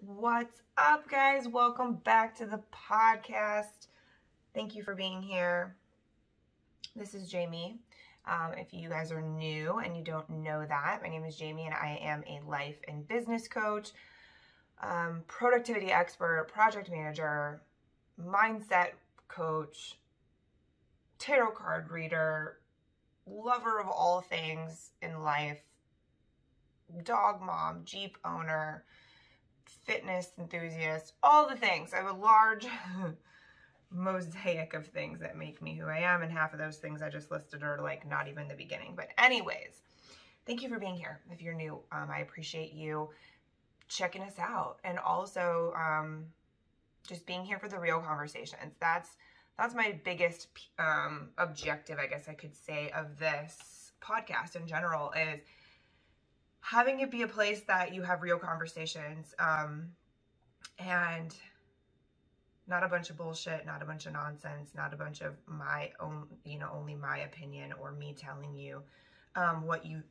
What's up, guys? Welcome back to the podcast. Thank you for being here. This is Jamie. If you guys are new and you don't know that, my name is Jamie and I am a life and business coach, productivity expert, project manager, mindset coach, tarot card reader, lover of all things in life, dog mom, Jeep owner, fitness enthusiast, all the things. I have a large mosaic of things that make me who I am, and half of those things I just listed are like not even the beginning. But anyways, thank you for being here. If you're new, I appreciate you checking us out, and also just being here for the real conversations. That's my biggest objective, I guess I could say, of this podcast in general, is having it be a place that you have real conversations, and not a bunch of bullshit, not a bunch of nonsense, not a bunch of my own, only my opinion or me telling you what you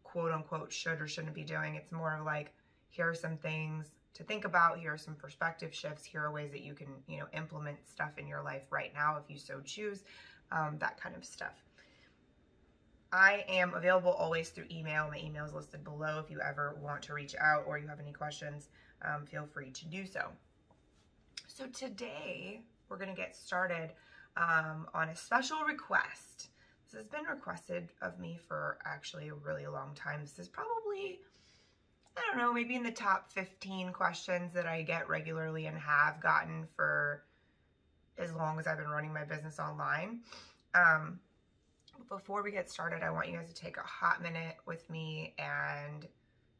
quote unquote should or shouldn't be doing. It's more of like, here are some things to think about. Here are some perspective shifts. Here are ways that you can, implement stuff in your life right now if you so choose, that kind of stuff. I am available always through email. My email is listed below. If you ever want to reach out or you have any questions, feel free to do so. So today we're going to get started on a special request. This has been requested of me for actually a really long time. This is probably, I don't know, maybe in the top 15 questions that I get regularly and have gotten for as long as I've been running my business online. Before we get started, I want you guys to take a hot minute with me and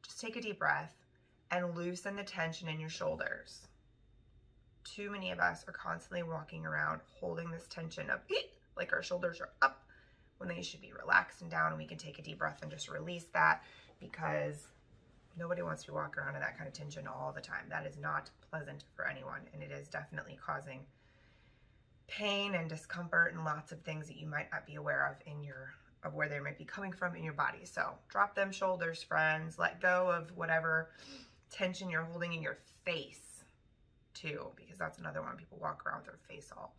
just take a deep breath and loosen the tension in your shoulders. Too many of us are constantly walking around holding this tension up, like our shoulders are up, when they should be relaxed and down, and we can take a deep breath and just release that, because nobody wants to walk around in that kind of tension all the time. That is not pleasant for anyone, and it is definitely causing pain and discomfort and lots of things that you might not be aware of where they might be coming from in your body. So drop them shoulders, friends. Let go of whatever tension you're holding in your face too, because that's another one. People walk around with their face all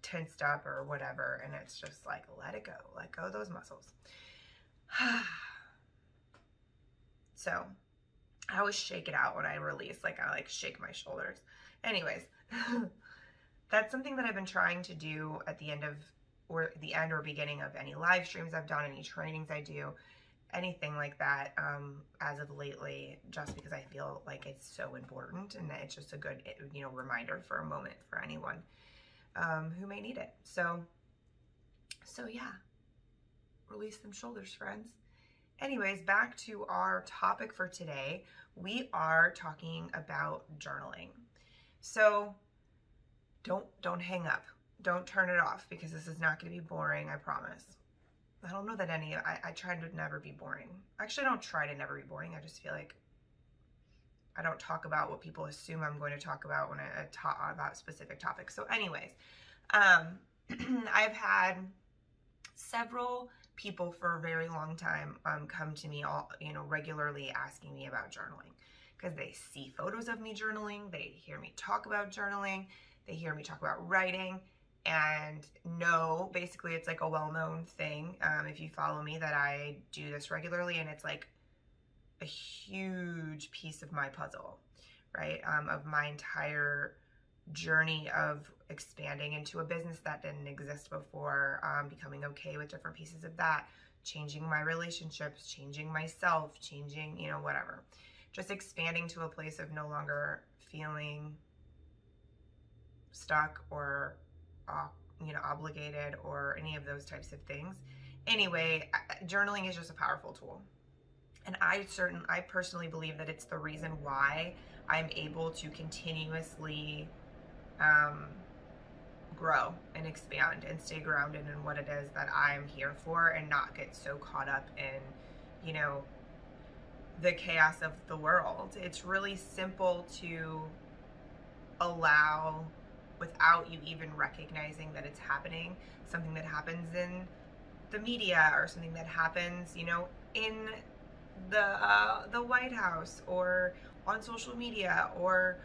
tensed up or whatever, and it's just like, let it go. Let go of those muscles. So I always shake it out when I release. Like, I like shake my shoulders. Anyways, that's something that I've been trying to do at the end or beginning of any live streams I've done, any trainings I do, anything like that, as of lately, just because I feel like it's so important, and that it's just a good, reminder for a moment for anyone who may need it. So yeah, release them shoulders, friends. Anyways, back to our topic for today. We are talking about journaling. So don't hang up. Don't turn it off, because this is not going to be boring, I promise. I don't know that I try to never be boring. Actually, I don't try to never be boring. I just feel like I don't talk about what people assume I'm going to talk about when I talk about specific topics. So anyways, I've had several people for a very long time come to me regularly asking me about journaling, because they see photos of me journaling, they hear me talk about journaling, they hear me talk about writing, and know basically it's like a well-known thing, if you follow me, that I do this regularly, and it's like a huge piece of my puzzle, right? Of my entire journey of expanding into a business that didn't exist before, becoming okay with different pieces of that, changing my relationships, changing myself, changing, whatever. Just expanding to a place of no longer feeling stuck or, obligated or any of those types of things. Anyway, journaling is just a powerful tool. And I personally believe that it's the reason why I'm able to continuously grow and expand and stay grounded in what it is that I'm here for, and not get so caught up in, the chaos of the world. It's really simple to allow, without you even recognizing that it's happening, something that happens in the media or something that happens, in the White House or on social media or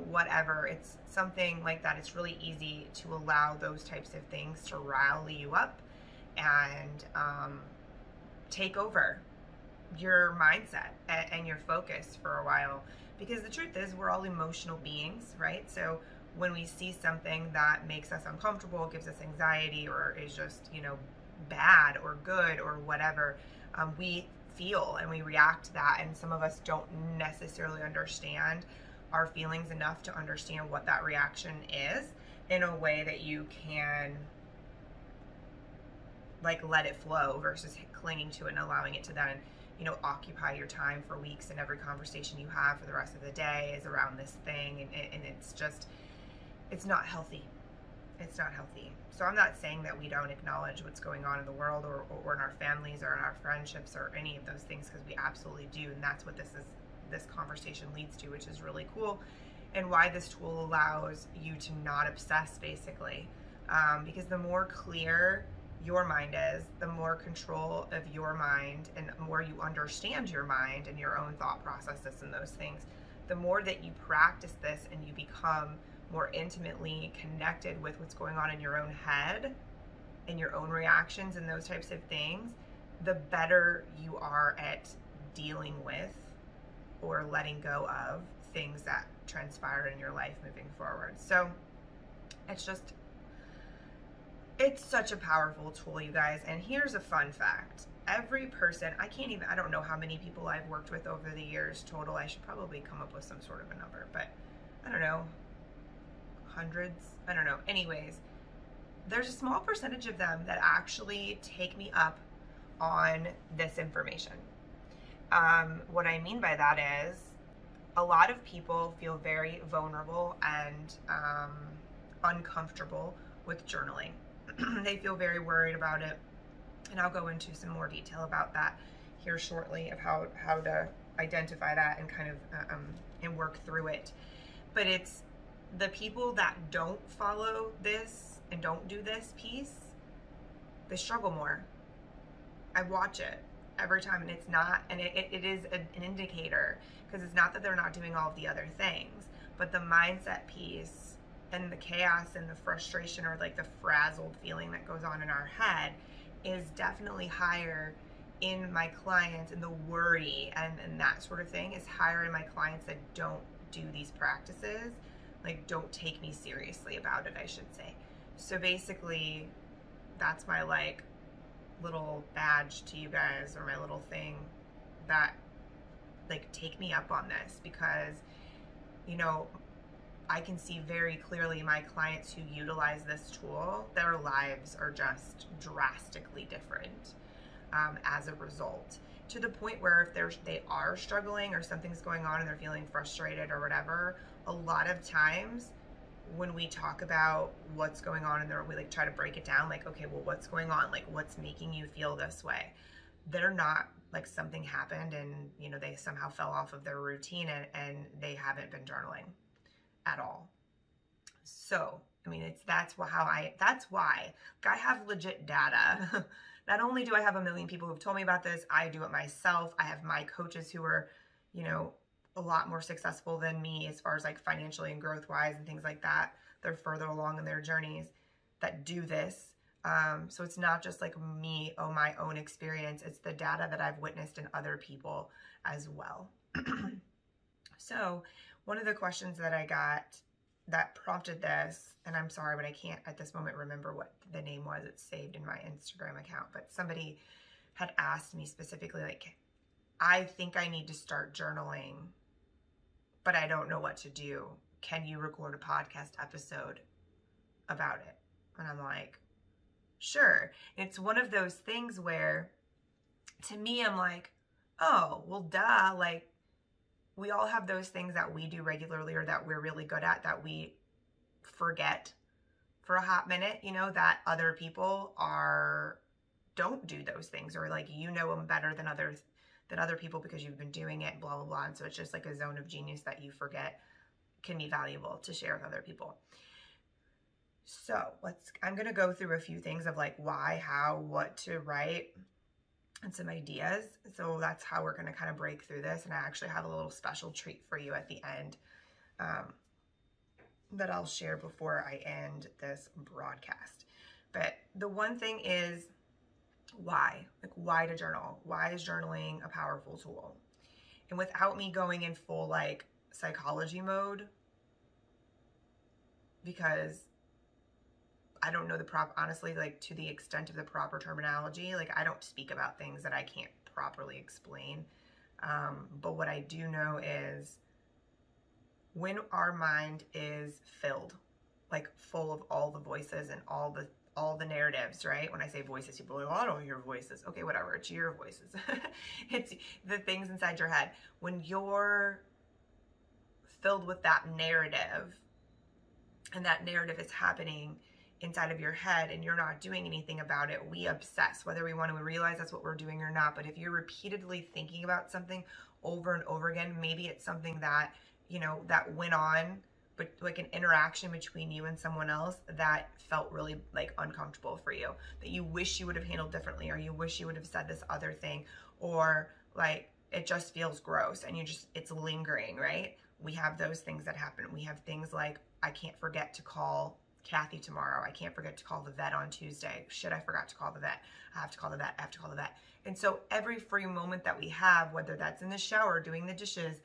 whatever. It's something like that. It's really easy to allow those types of things to rile you up and take over your mindset and your focus for a while. Because the truth is, we're all emotional beings, right? So when we see something that makes us uncomfortable, gives us anxiety, or is just, bad or good or whatever, we feel and we react to that. And some of us don't necessarily understand our feelings enough to understand what that reaction is in a way that you can like let it flow versus clinging to it and allowing it to then occupy your time for weeks, and every conversation you have for the rest of the day is around this thing, and it's not healthy. It's not healthy. So I'm not saying that we don't acknowledge what's going on in the world or in our families or in our friendships or any of those things, because we absolutely do, and that's what this conversation leads to, which is really cool, and why this tool allows you to not obsess, basically, because the more clear your mind is, the more control of your mind and the more you understand your mind and your own thought processes and those things, the more that you practice this and you become more intimately connected with what's going on in your own head and your own reactions and those types of things, the better you are at dealing with or letting go of things that transpire in your life moving forward. So it's such a powerful tool, you guys. And here's a fun fact. Every person, I don't know how many people I've worked with over the years total. I should probably come up with some sort of a number, but I don't know, hundreds, I don't know. Anyways, there's a small percentage of them that actually take me up on this information. What I mean by that is a lot of people feel very vulnerable and uncomfortable with journaling. They feel very worried about it, and I'll go into some more detail about that here shortly, of how to identify that and kind of and work through it. But it's the people that don't follow this and don't do this piece, they struggle more. I watch it every time, and it's not, and it is an indicator, because it's not that they're not doing all of the other things, but the mindset piece and the chaos and the frustration, or like the frazzled feeling that goes on in our head, is definitely higher in my clients, and the worry and that sort of thing is higher in my clients that don't do these practices, like don't take me seriously about it, I should say. So basically, that's my like little badge to you guys, or my little thing that like take me up on this, because I can see very clearly my clients who utilize this tool, their lives are just drastically different as a result, to the point where if they are struggling or something's going on and they're feeling frustrated or whatever, a lot of times when we talk about what's going on and we like try to break it down, like, okay, well, what's going on? Like, what's making you feel this way? They're not like something happened and, they somehow fell off of their routine and they haven't been journaling at all. So, I mean, that's why I have legit data. Not only do I have a million people who've told me about this, I do it myself. I have my coaches who are, a lot more successful than me as far as like financially and growth wise and things like that. They're further along in their journeys that do this. So it's not just like me, my own experience. It's the data that I've witnessed in other people as well. So one of the questions that I got that prompted this, and I'm sorry, but I can't at this moment remember what the name was. It's saved in my Instagram account, but somebody had asked me specifically, like, I think I need to start journaling, but I don't know what to do. Can you record a podcast episode about it? And I'm like, sure. It's one of those things where, to me, I'm like, oh, well, duh. Like, we all have those things that we do regularly or that we're really good at that we forget for a hot minute, that other people don't do those things, or like, them better than other people because you've been doing it, blah, blah, blah. And so it's just like a zone of genius that you forget can be valuable to share with other people. So I'm going to go through a few things of like why, how, what to write. and some ideas. So that's how we're going to kind of break through this. And I actually have a little special treat for you at the end that I'll share before I end this broadcast. But the one thing is, why? Like, why to journal? Why is journaling a powerful tool? And without me going in full like psychology mode, because I don't know the honestly, like to the extent of the proper terminology, like I don't speak about things that I can't properly explain. But what I do know is when our mind is filled, like full of all the voices and all the narratives, right? When I say voices, people are like, oh, I don't hear voices. Okay, whatever, it's your voices. It's the things inside your head. When you're filled with that narrative, and that narrative is happening inside of your head and you're not doing anything about it, we obsess, whether we want to realize that's what we're doing or not. But if you're repeatedly thinking about something over and over again, maybe it's something that, you know, that went on, but like an interaction between you and someone else that felt really like uncomfortable for you, that you wish you would have handled differently, or you wish you would have said this other thing, or like it just feels gross and it's lingering, right? We have those things that happen. We have things like, I can't forget to call Kathy tomorrow. I can't forget to call the vet on Tuesday. Shit, I forgot to call the vet. I have to call the vet. I have to call the vet. And so every free moment that we have, whether that's in the shower, doing the dishes,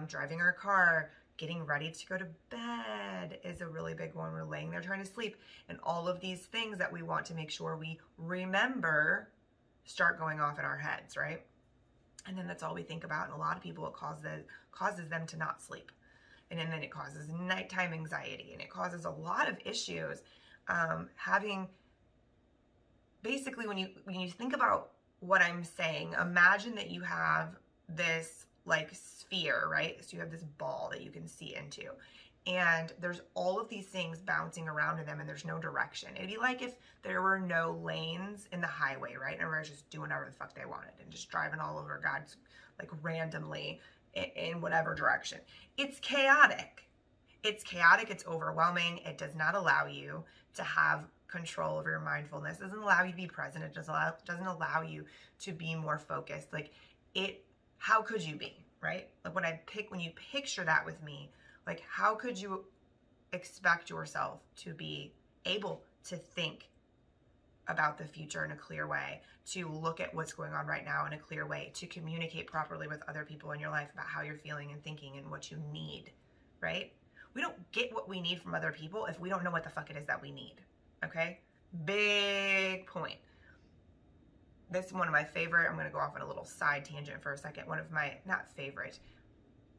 driving our car, getting ready to go to bed is a really big one. We're laying there trying to sleep. And all of these things that we want to make sure we remember start going off in our heads, right? And then that's all we think about. And a lot of people, it causes them to not sleep. And then it causes nighttime anxiety, and it causes a lot of issues. Having, basically, when you think about what I'm saying, imagine that you have this like sphere, right? So you have this ball that you can see into, and there's all of these things bouncing around in them, and there's no direction. It'd be like if there were no lanes in the highway, right? And everybody's just doing whatever the fuck they wanted and just driving all over God's, like, randomly in whatever direction. It's chaotic. It's chaotic. It's overwhelming. It does not allow you to have control over your mindfulness. It doesn't allow you to be present. It doesn't allow you to be more focused. Like, how could you be, right? Like when you picture that with me, like, how could you expect yourself to be able to think about the future in a clear way, to look at what's going on right now in a clear way, to communicate properly with other people in your life about how you're feeling and thinking and what you need, right? We don't get what we need from other people if we don't know what the fuck it is that we need, okay? Big point. This is one of my favorite, I'm going to go off on a little side tangent for a second. One of my, not favorite,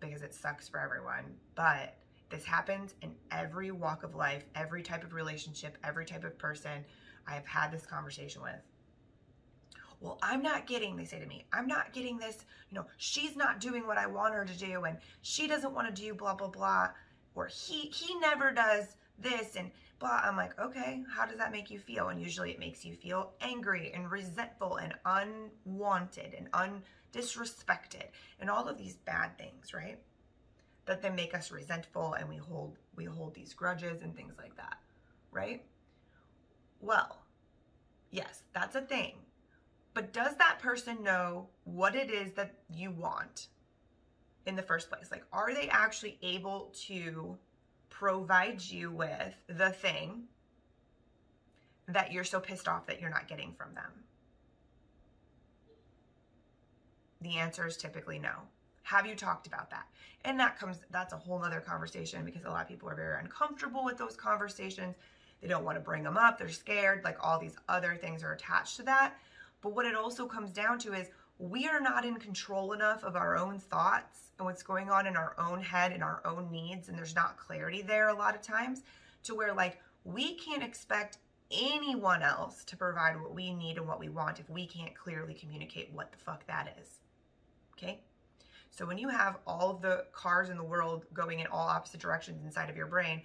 because it sucks for everyone, but this happens in every walk of life, every type of relationship, every type of person I have had this conversation with. Well, they say to me, I'm not getting this, she's not doing what I want her to do, and she doesn't want to do blah, blah, blah, or he never does this, and blah. I'm like, okay, how does that make you feel? And usually it makes you feel angry and resentful and unwanted and disrespected and all of these bad things, right? That then make us resentful, and we hold these grudges and things like that, right? Well, yes, that's a thing. But does that person know what it is that you want in the first place? Like, are they actually able to provide you with the thing that you're so pissed off that you're not getting from them? The answer is typically no. Have you talked about that? And that's a whole other conversation, because a lot of people are very uncomfortable with those conversations. They don't want to bring them up. They're scared. Like, all these other things are attached to that. But what it also comes down to is we are not in control enough of our own thoughts and what's going on in our own head and our own needs. And there's not clarity there a lot of times, to where, like, we can't expect anyone else to provide what we need and what we want if we can't clearly communicate what the fuck that is. Okay? So when you have all of the cars in the world going in all opposite directions inside of your brain,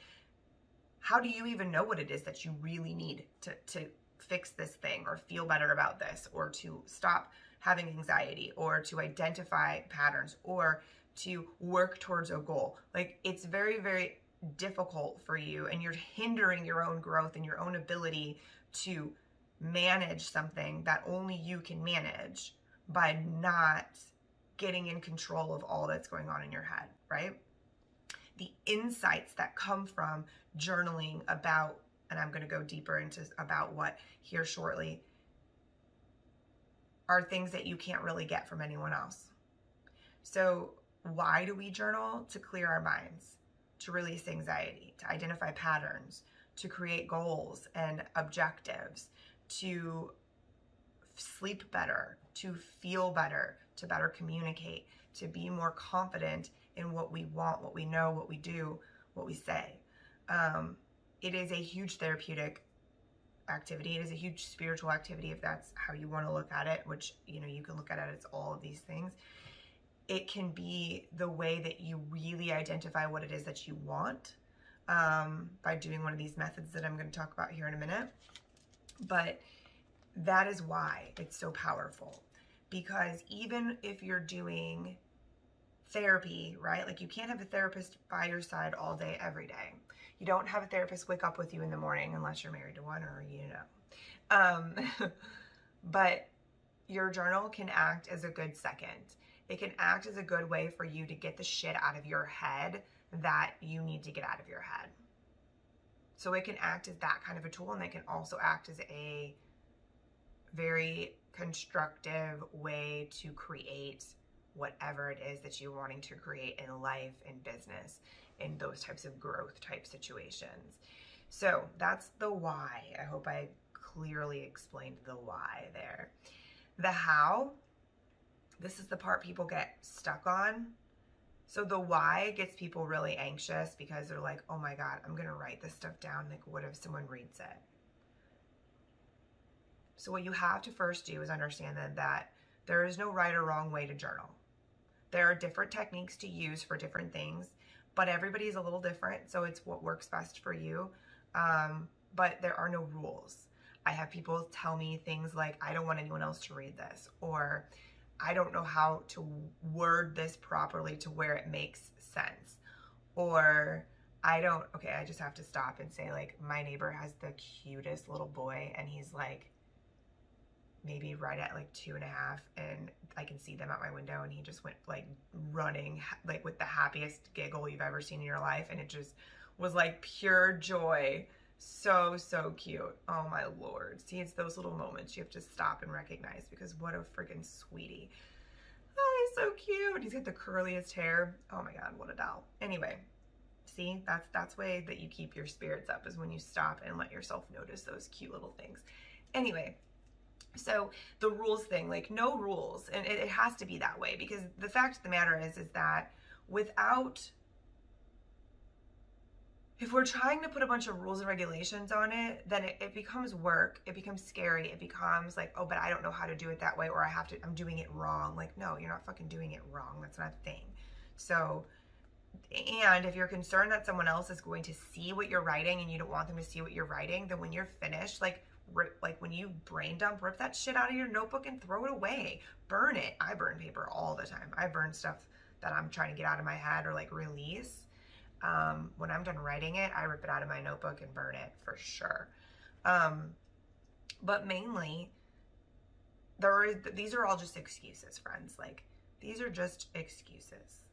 how do you even know what it is that you really need to fix this thing, or feel better about this, or to stop having anxiety, or to identify patterns, or to work towards a goal? Like, it's very, very difficult for you, and you're hindering your own growth and your own ability to manage something that only you can manage by not getting in control of all that's going on in your head, right? The insights that come from journaling about, and I'm going to go deeper into about what here shortly, are things that you can't really get from anyone else. So why do we journal? To clear our minds, to release anxiety, to identify patterns, to create goals and objectives, to sleep better, to feel better, to better communicate, to be more confident in what we want, what we know, what we do, what we say. It is a huge therapeutic activity. It is a huge spiritual activity, if that's how you want to look at it, which, you know, you can look at it as all of these things. It can be the way that you really identify what it is that you want, by doing one of these methods that I'm going to talk about here in a minute. But that is why it's so powerful, because even if you're doing therapy, right? Like, you can't have a therapist by your side all day, every day. You don't have a therapist wake up with you in the morning unless you're married to one, or, you know. But your journal can act as a good second. It can act as a good way for you to get the shit out of your head that you need to get out of your head. So it can act as that kind of a tool, and it can also act as a very constructive way to create whatever it is that you're wanting to create in life, in business, in those types of growth type situations. So that's the why. I hope I clearly explained the why there. The how, this is the part people get stuck on. So the why gets people really anxious, because they're like, oh my God, I'm gonna write this stuff down. Like, what if someone reads it? So what you have to first do is understand that there is no right or wrong way to journal. There are different techniques to use for different things, but everybody is a little different, so it's what works best for you. But there are no rules. I have people tell me things like, I don't want anyone else to read this, or I don't know how to word this properly to where it makes sense, or I just have to stop and say, like, my neighbor has the cutest little boy, and he's like maybe right at like 2.5, and I can see them out my window, and he just went like running, like with the happiest giggle you've ever seen in your life, and it just was like pure joy. So cute. Oh my Lord. See, it's those little moments you have to stop and recognize, because what a freaking sweetie. Oh, he's so cute. He's got the curliest hair. Oh my God, what a doll. Anyway, see, that's way that you keep your spirits up, is when you stop and let yourself notice those cute little things. Anyway, so the rules thing, like, no rules, and it has to be that way, because the fact of the matter is that if we're trying to put a bunch of rules and regulations on it, then it becomes work, it becomes scary, it becomes like, oh, but I don't know how to do it that way, or I'm doing it wrong. Like, no, you're not fucking doing it wrong. That's not a thing. So, and if you're concerned that someone else is going to see what you're writing and you don't want them to see what you're writing, then when you're finished, like when you brain dump, rip that shit out of your notebook and throw it away. Burn it. I burn paper all the time. I burn stuff that I'm trying to get out of my head or like release. When I'm done writing it, I rip it out of my notebook and burn it for sure. But mainly, these are all just excuses, friends. Like, these are just excuses.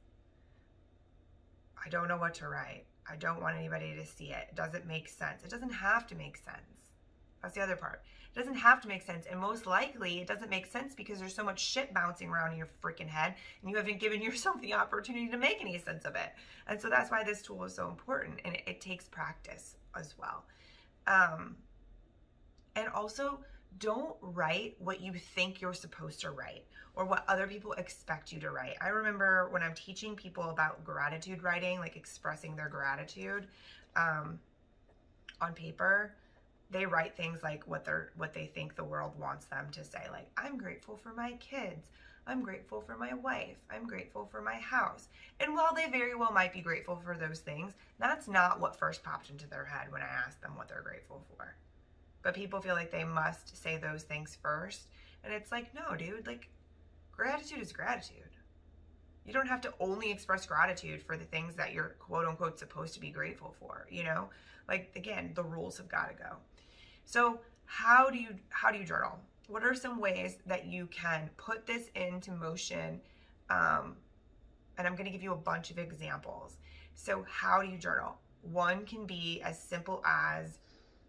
I don't know what to write. I don't want anybody to see it. It doesn't make sense. It doesn't have to make sense. That's the other part. It doesn't have to make sense. And most likely, it doesn't make sense because there's so much shit bouncing around in your freaking head, and you haven't given yourself the opportunity to make any sense of it. And so that's why this tool is so important, and it takes practice as well. And also, don't write what you think you're supposed to write or what other people expect you to write. I remember when I'm teaching people about gratitude writing, like expressing their gratitude on paper, they write things like what they think the world wants them to say. Like, I'm grateful for my kids. I'm grateful for my wife. I'm grateful for my house. And while they very well might be grateful for those things, that's not what first popped into their head when I asked them what they're grateful for. But people feel like they must say those things first. And it's like, no, dude, like, gratitude is gratitude. You don't have to only express gratitude for the things that you're quote unquote supposed to be grateful for, you know? Like, again, the rules have got to go. So how do you journal? What are some ways that you can put this into motion? And I'm going to give you a bunch of examples. So how do you journal? One can be as simple as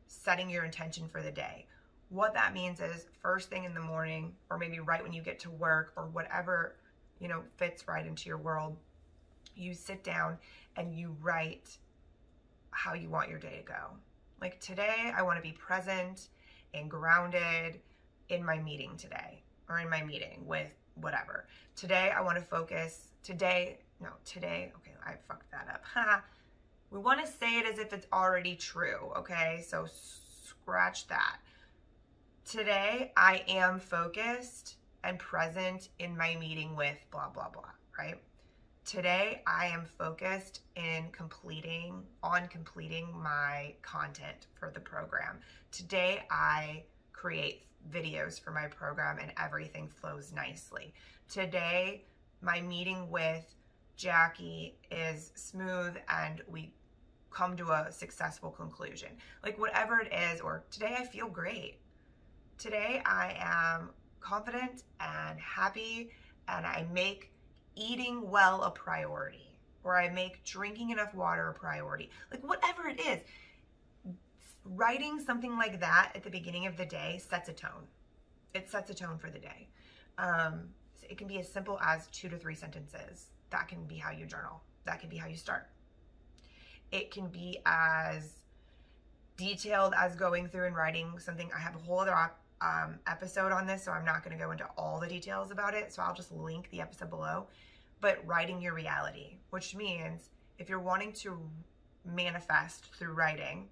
setting your intention for the day. What that means is first thing in the morning, or maybe right when you get to work, or whatever, fits right into your world, you sit down and you write how you want your day to go. Like today, I want to be present and grounded in my meeting today, or in my meeting with whatever. Today, I want to focus. Okay, I fucked that up. We want to say it as if it's already true, okay? So scratch that. Today, I am focused and present in my meeting with blah, blah, blah, right? Today, I am focused on completing my content for the program. Today, I create videos for my program and everything flows nicely. Today, my meeting with Jackie is smooth and we come to a successful conclusion. Like whatever it is, or today I feel great. Today I am confident and happy and I make eating well a priority, or I make drinking enough water a priority. Like whatever it is, writing something like that at the beginning of the day sets a tone. It sets a tone for the day. It can be as simple as 2 to 3 sentences. That can be how you journal. That can be how you start. It can be as detailed as going through and writing something. I have a whole other episode on this, so I'm not going to go into all the details about it. So I'll just link the episode below. But writing your reality, which means if you're wanting to manifest through writing,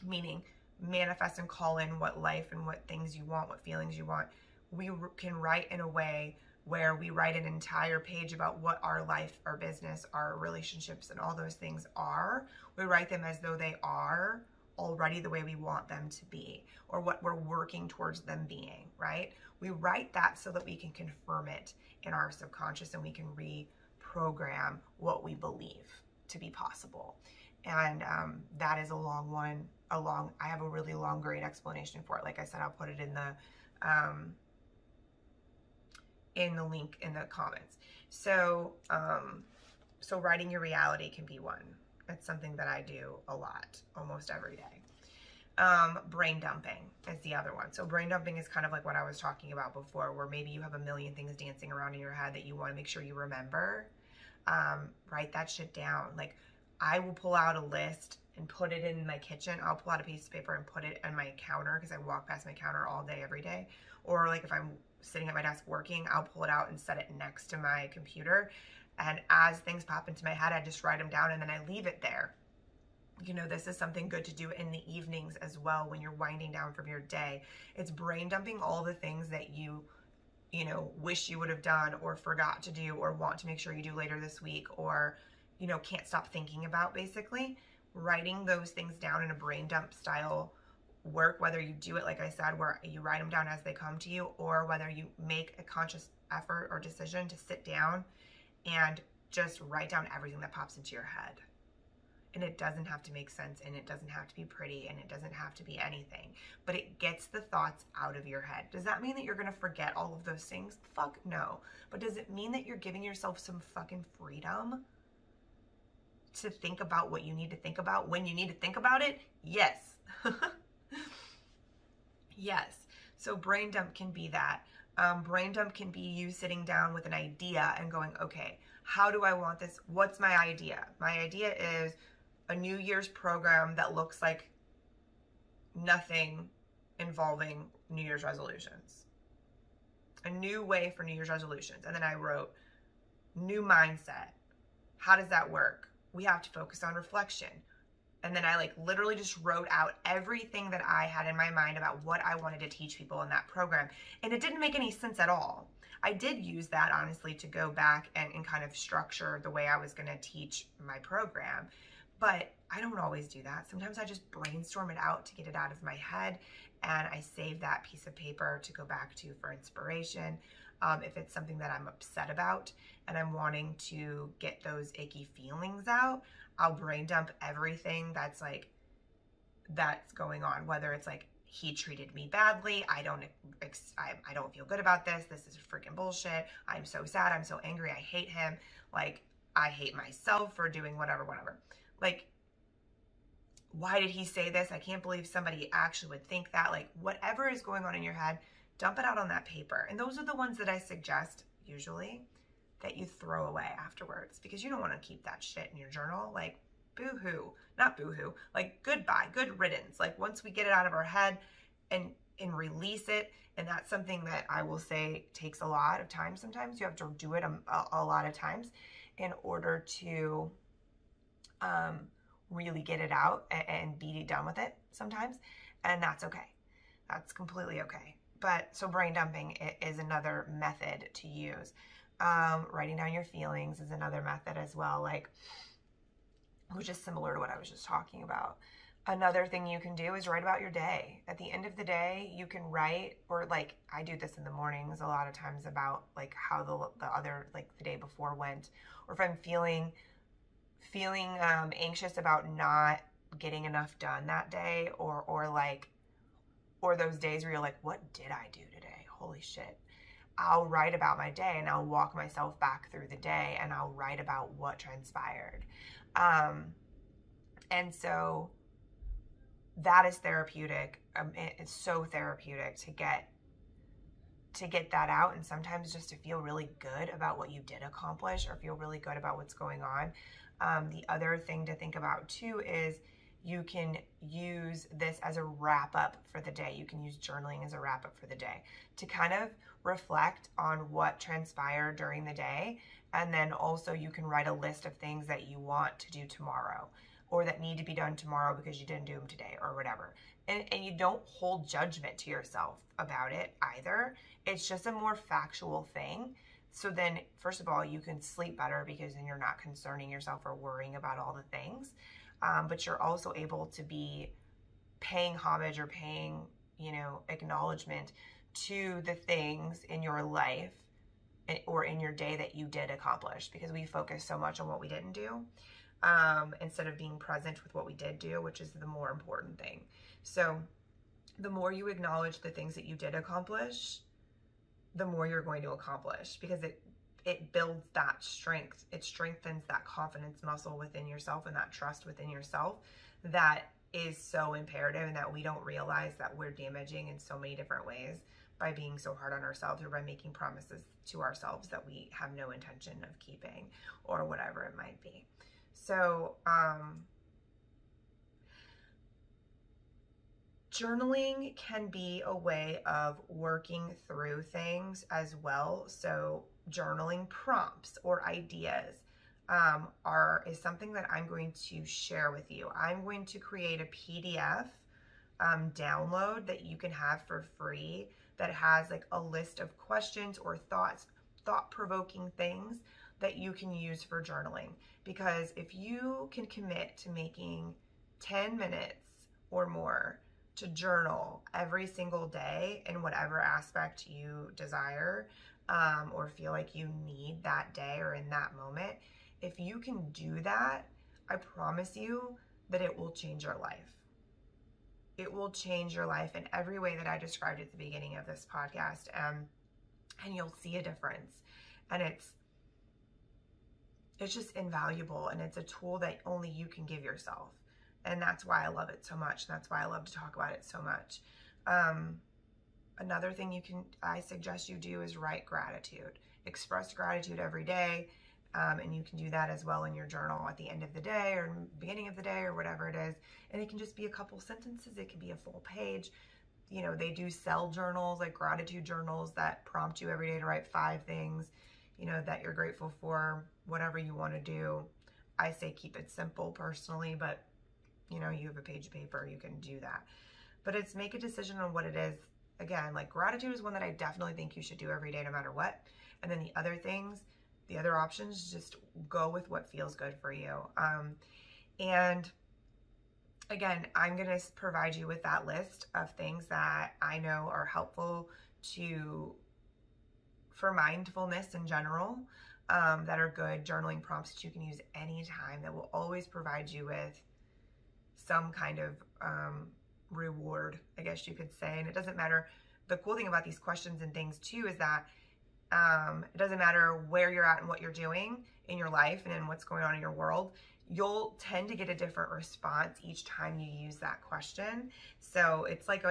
meaning manifest and call in what life and what things you want, what feelings you want, we can write in a way where we write an entire page about what our life, our business, our relationships, and all those things are. We write them as though they are already the way we want them to be, or what we're working towards them being, right? We write that so that we can confirm it in our subconscious and we can reprogram what we believe to be possible. And that is a long one. I have a really long, great explanation for it. Like I said, I'll put it in the link in the comments. So, so writing your reality can be one. It's something that I do a lot, almost every day. Brain dumping is the other one. So brain dumping is kind of like what I was talking about before, where maybe you have a million things dancing around in your head that you want to make sure you remember. Write that shit down. Like I will pull out a list and put it in my kitchen. I'll pull out a piece of paper and put it on my counter because I walk past my counter all day, every day. Or like if I'm sitting at my desk working, I'll pull it out and set it next to my computer. And as things pop into my head, I just write them down and then I leave it there. This is something good to do in the evenings as well when you're winding down from your day. It's brain dumping all the things that you wish you would have done or forgot to do or want to make sure you do later this week, or, can't stop thinking about. Basically, writing those things down in a brain dump style work, whether you do it, like I said, where you write them down as they come to you, or whether you make a conscious effort or decision to sit down and just write down everything that pops into your head. And it doesn't have to make sense, and it doesn't have to be pretty, and it doesn't have to be anything, but it gets the thoughts out of your head. Does that mean that you're going to forget all of those things? Fuck no. But does it mean that you're giving yourself some fucking freedom to think about what you need to think about when you need to think about it? Yes. Yes. So brain dump can be that. Brain dump can be you sitting down with an idea and going, okay, how do I want this? What's my idea? My idea is a New Year's program that looks like nothing involving New Year's resolutions. A new way for New Year's resolutions. And then I wrote, new mindset. How does that work? We have to focus on reflection. And then I literally just wrote out everything that I had in my mind about what I wanted to teach people in that program. And it didn't make any sense at all. I did use that, honestly, to go back and kind of structure the way I was going to teach my program. But I don't always do that. Sometimes I just brainstorm it out to get it out of my head, and I save that piece of paper to go back to for inspiration. If it's something that I'm upset about and I'm wanting to get those icky feelings out, I'll brain dump everything that's going on, whether it's he treated me badly. I don't feel good about this. This is freaking bullshit. I'm so sad. I'm so angry. I hate him. Like, I hate myself for doing whatever. Like, why did he say this? I can't believe somebody actually would think that. Like, whatever is going on in your head, dump it out on that paper. And those are the ones that I suggest, usually, that you throw away afterwards, because you don't want to keep that shit in your journal. Like, boo-hoo. Not boo-hoo. Like, goodbye. Good riddance. Like, once we get it out of our head and release it, and that's something that I will say takes a lot of time sometimes. You have to do it a lot of times in order to really get it out and be done with it sometimes. And that's okay. That's completely okay. But so brain dumping is another method to use. Writing down your feelings is another method as well, like, which is similar to what I was just talking about. Another thing you can do is write about your day. At the end of the day, you can write, or like I do this in the mornings a lot of times, about like how the day before went, or if I'm feeling anxious about not getting enough done that day, or those days where you're like, what did I do today? Holy shit. I'll write about my day, and I'll walk myself back through the day, and I'll write about what transpired. And so that is therapeutic. It's so therapeutic to get that out, and sometimes just to feel really good about what you did accomplish, or feel really good about what's going on. The other thing to think about too is you can use this as a wrap up for the day. You can use journaling as a wrap up for the day to kind of reflect on what transpired during the day. And then also you can write a list of things that you want to do tomorrow, or that need to be done tomorrow because you didn't do them today, or whatever. And you don't hold judgment to yourself about it either. It's just a more factual thing. So then, first of all, you can sleep better, because then you're not concerning yourself or worrying about all the things. But you're also able to be paying homage, or paying, acknowledgement to the things in your life or in your day that you did accomplish, because we focus so much on what we didn't do, instead of being present with what we did do, which is the more important thing. So the more you acknowledge the things that you did accomplish, the more you're going to accomplish, because it builds that strength. It strengthens that confidence muscle within yourself, and that trust within yourself that is so imperative, and that we don't realize that we're damaging in so many different ways by being so hard on ourselves, or by making promises to ourselves that we have no intention of keeping, or whatever it might be. So, journaling can be a way of working through things as well. So journaling prompts or ideas is something that I'm going to share with you. I'm going to create a PDF download that you can have for free, that has like a list of questions or thought-provoking things that you can use for journaling. Because if you can commit to making 10 minutes or more to journal every single day in whatever aspect you desire, or feel like you need that day or in that moment, if you can do that, I promise you that it will change your life. It will change your life in every way that I described at the beginning of this podcast, and you'll see a difference. And it's just invaluable, and it's a tool that only you can give yourself. And that's why I love it so much. That's why I love to talk about it so much. Another thing I suggest you do is write gratitude. Express gratitude every day. And you can do that as well in your journal at the end of the day, or beginning of the day, or whatever it is. And it can just be a couple sentences. It can be a full page. They do sell journals, like gratitude journals, that prompt you every day to write 5 things, that you're grateful for, whatever you want to do. I say keep it simple personally, but you have a page of paper, you can do that. But it's make a decision on what it is. Again, like gratitude is one that I definitely think you should do every day, no matter what. And then the other things, the other options, just go with what feels good for you. And again, I'm going to provide you with that list of things that I know are helpful for mindfulness in general, that are good journaling prompts that you can use anytime, that will always provide you with some kind of reward, I guess you could say. And it doesn't matter. The cool thing about these questions and things too is that it doesn't matter where you're at and what you're doing in your life and in what's going on in your world. You'll tend to get a different response each time you use that question. So it's like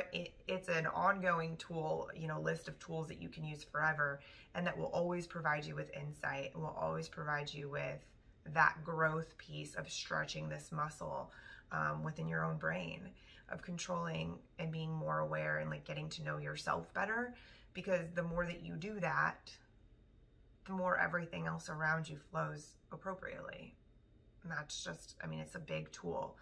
it's an ongoing tool, you know, list of tools that you can use forever, and that will always provide you with insight and will always provide you with that growth piece of stretching this muscle within your own brain, of controlling and being more aware and like getting to know yourself better. Because the more that you do that, the more everything else around you flows appropriately. And that's just, I mean, it's a big tool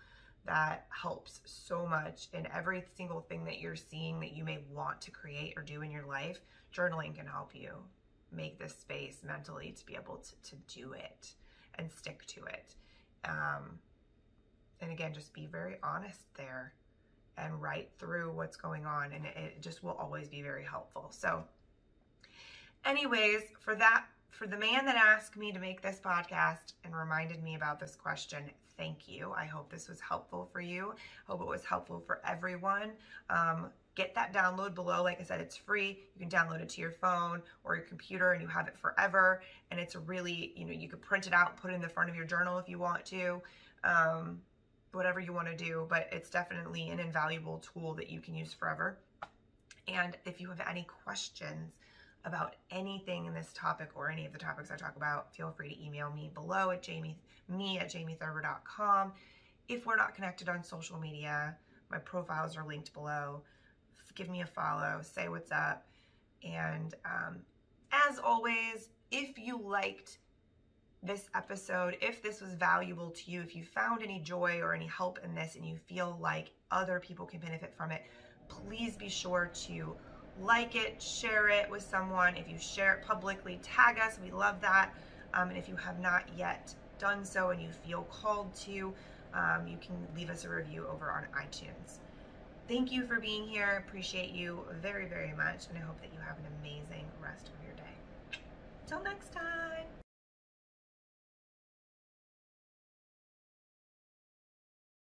that helps so much in every single thing that you're seeing that you may want to create or do in your life. Journaling can help you make this space mentally to be able to do it and stick to it. And again, just be very honest there and write through what's going on, and it just will always be very helpful. So anyways, for the man that asked me to make this podcast and reminded me about this question, thank you. I hope this was helpful for you. Hope it was helpful for everyone. Get that download below. Like I said, it's free. You can download it to your phone or your computer and you have it forever. And it's really, you know, you could print it out, put it in the front of your journal if you want to. Whatever you want to do, but it's definitely an invaluable tool that you can use forever. And if you have any questions about anything in this topic or any of the topics I talk about, feel free to email me below at jamie@jamiethurber.com. If we're not connected on social media, my profiles are linked below. Give me a follow, say what's up. And as always, if you liked this episode, if this was valuable to you, if you found any joy or any help in this and you feel like other people can benefit from it, please be sure to like it, share it with someone. If you share it publicly, tag us. We love that. And if you have not yet done so and you feel called to, you can leave us a review over on iTunes. Thank you for being here. Appreciate you very, very much. And I hope that you have an amazing rest of your day. Till next time.